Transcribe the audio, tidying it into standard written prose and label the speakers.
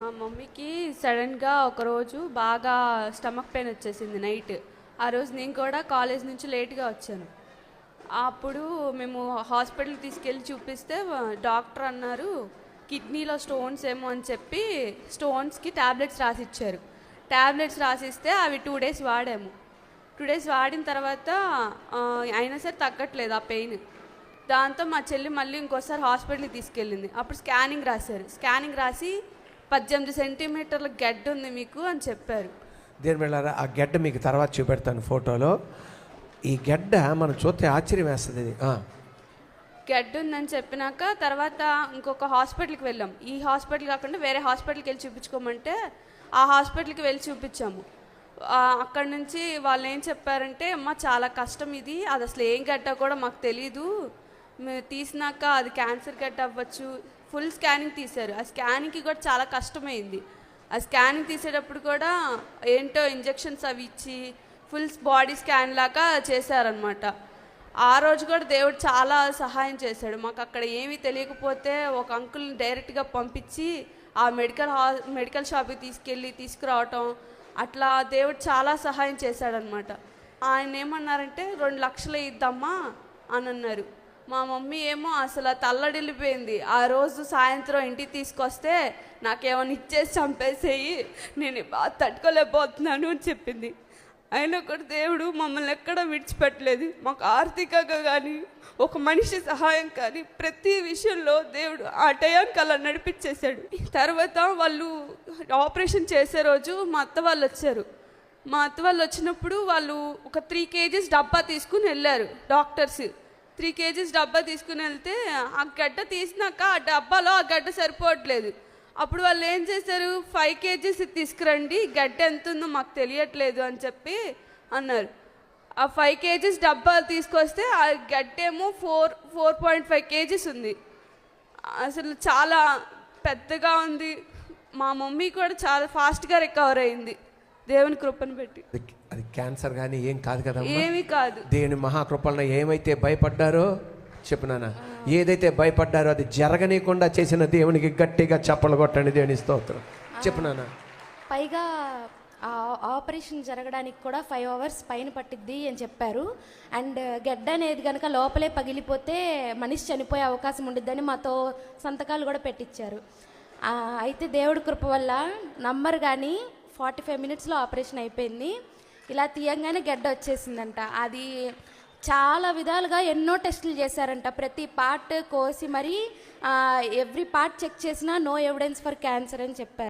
Speaker 1: మా మమ్మీకి సడన్గా ఒకరోజు బాగా స్టమక్ పెయిన్ వచ్చేసింది నైట్. ఆ రోజు నేను కూడా కాలేజ్ నుంచి లేట్గా వచ్చాను. అప్పుడు మేము హాస్పిటల్కి తీసుకెళ్ళి చూపిస్తే డాక్టర్ అన్నారు కిడ్నీలో స్టోన్స్ ఏమో అని చెప్పి స్టోన్స్కి ట్యాబ్లెట్స్ రాసిచ్చారు. ట్యాబ్లెట్స్ రాసిస్తే అవి 2 days వాడాము. 2 days వాడిన తర్వాత అయినా సరే తగ్గట్లేదు ఆ పెయిన్. దాంతో మా చెల్లి మళ్ళీ ఇంకోసారి హాస్పిటల్కి తీసుకెళ్ళింది. అప్పుడు స్కానింగ్ రాశారు. స్కానింగ్ రాసి 18 సెంటీమీటర్ల గడ్డ ఉంది మీకు అని చెప్పారు.
Speaker 2: దేని వెళ్ళారా ఆ గడ్డ మీకు తర్వాత చూపెడతాను ఫోటోలో. ఈ గడ్డ మనం చూస్తే ఆశ్చర్యం వేస్తుంది. ఇది
Speaker 1: గడ్డ ఉందని చెప్పినాక తర్వాత ఇంకొక హాస్పిటల్కి వెళ్ళాం. ఈ హాస్పిటల్ కాకుండా వేరే హాస్పిటల్కి వెళ్ళి చూపించుకోమంటే ఆ హాస్పిటల్కి వెళ్ళి చూపించాము. అక్కడ నుంచి వాళ్ళు ఏం చెప్పారంటే అమ్మ చాలా కష్టం ఇది, అది అసలు ఏం గడ్డ కూడా మాకు తెలీదు, మేము తీసినాక అది క్యాన్సర్ గడ్డ అవ్వచ్చు. ఫుల్ స్కానింగ్ తీశారు. ఆ స్కానింగ్కి కూడా చాలా కష్టమైంది. ఆ స్కానింగ్ తీసేటప్పుడు కూడా ఏంటో ఇంజెక్షన్స్ అవి ఇచ్చి ఫుల్ బాడీ స్కాన్ లాగా చేశారనమాట. ఆ రోజు కూడా దేవుడు చాలా సహాయం చేశాడు మాకు. అక్కడ ఏమీ తెలియకపోతే ఒక అంకుల్ని డైరెక్ట్గా పంపించి ఆ మెడికల్ షాప్కి తీసుకురావటం, అట్లా దేవుడు చాలా సహాయం చేశాడనమాట. ఆయన ఏమన్నారంటే 2 లక్షలు ఇద్దామా అని అన్నారు. మా మమ్మీ ఏమో అసలు తల్లడిల్లిపోయింది. ఆ రోజు సాయంత్రం ఇంటికి తీసుకొస్తే నాకేమైనా ఇచ్చేసి చంపేసేయి, నేను బాగా తట్టుకోలేకపోతున్నాను అని చెప్పింది. అయినా కూడా దేవుడు మమ్మల్ని ఎక్కడ విడిచిపెట్టలేదు. మాకు ఆర్థికంగా కానీ ఒక మనిషి సహాయం కానీ ప్రతి విషయంలో దేవుడు ఆ టయానికి అలా నడిపించేశాడు. తర్వాత వాళ్ళు ఆపరేషన్ చేసే రోజు మా అత్త వాళ్ళు వచ్చారు. మా అత్త వాళ్ళు వచ్చినప్పుడు వాళ్ళు ఒక 3 kgs డబ్బా తీసుకుని వెళ్ళారు డాక్టర్స్. 3 kgs డబ్బా తీసుకుని వెళ్తే ఆ గడ్డ తీసినాక ఆ డబ్బాలో ఆ గడ్డ సరిపోవట్లేదు. అప్పుడు వాళ్ళు ఏం చేశారు, 5 kgs తీసుకురండి, గడ్డ ఎంత ఉందో మాకు తెలియట్లేదు అని చెప్పి అన్నారు. ఆ 5 kgs డబ్బా తీసుకొస్తే ఆ గడ్డేమో 4.5 kgs ఉంది. అసలు చాలా పెద్దగా ఉంది. మా మమ్మీ కూడా చాలా ఫాస్ట్గా రికవర్ అయింది దేవుని కృపను పెట్టి.
Speaker 2: అది క్యాన్సర్ కానీ ఏం కాదు కదా,
Speaker 1: ఏమీ కాదు.
Speaker 2: దేవుని మహాకృపలను ఏమైతే భయపడ్డారో చెప్పునానా, ఏదైతే భయపడ్డారో అది జరగనీయకుండా చేసిన దేవునికి గట్టిగా చప్పలు కొట్టండి. దేవుని స్తోత్రం. చెప్పునానా.
Speaker 3: పైగా ఆపరేషన్ జరగడానికి కూడా 5 hours పైన పట్టిద్ది అని చెప్పారు. అండ్ గడ్డ అనేది కనుక లోపలే పగిలిపోతే మనిషి చనిపోయే అవకాశం ఉండిద్దని మాతో సంతకాలు కూడా పెట్టించారు. అయితే దేవుడి కృప వల్ల నంబర్ కానీ 45 minutesలో ఆపరేషన్ అయిపోయింది. ఇలా తీయంగానే గడ్డ వచ్చేసిందంట. అది చాలా విధాలుగా ఎన్నో టెస్టులు చేశారంట. ప్రతి పార్ట్ కోసి మరి ఎవ్రీ పార్ట్ చెక్ చేసినా నో ఎవిడెన్స్ ఫర్ క్యాన్సర్ అని చెప్పారు.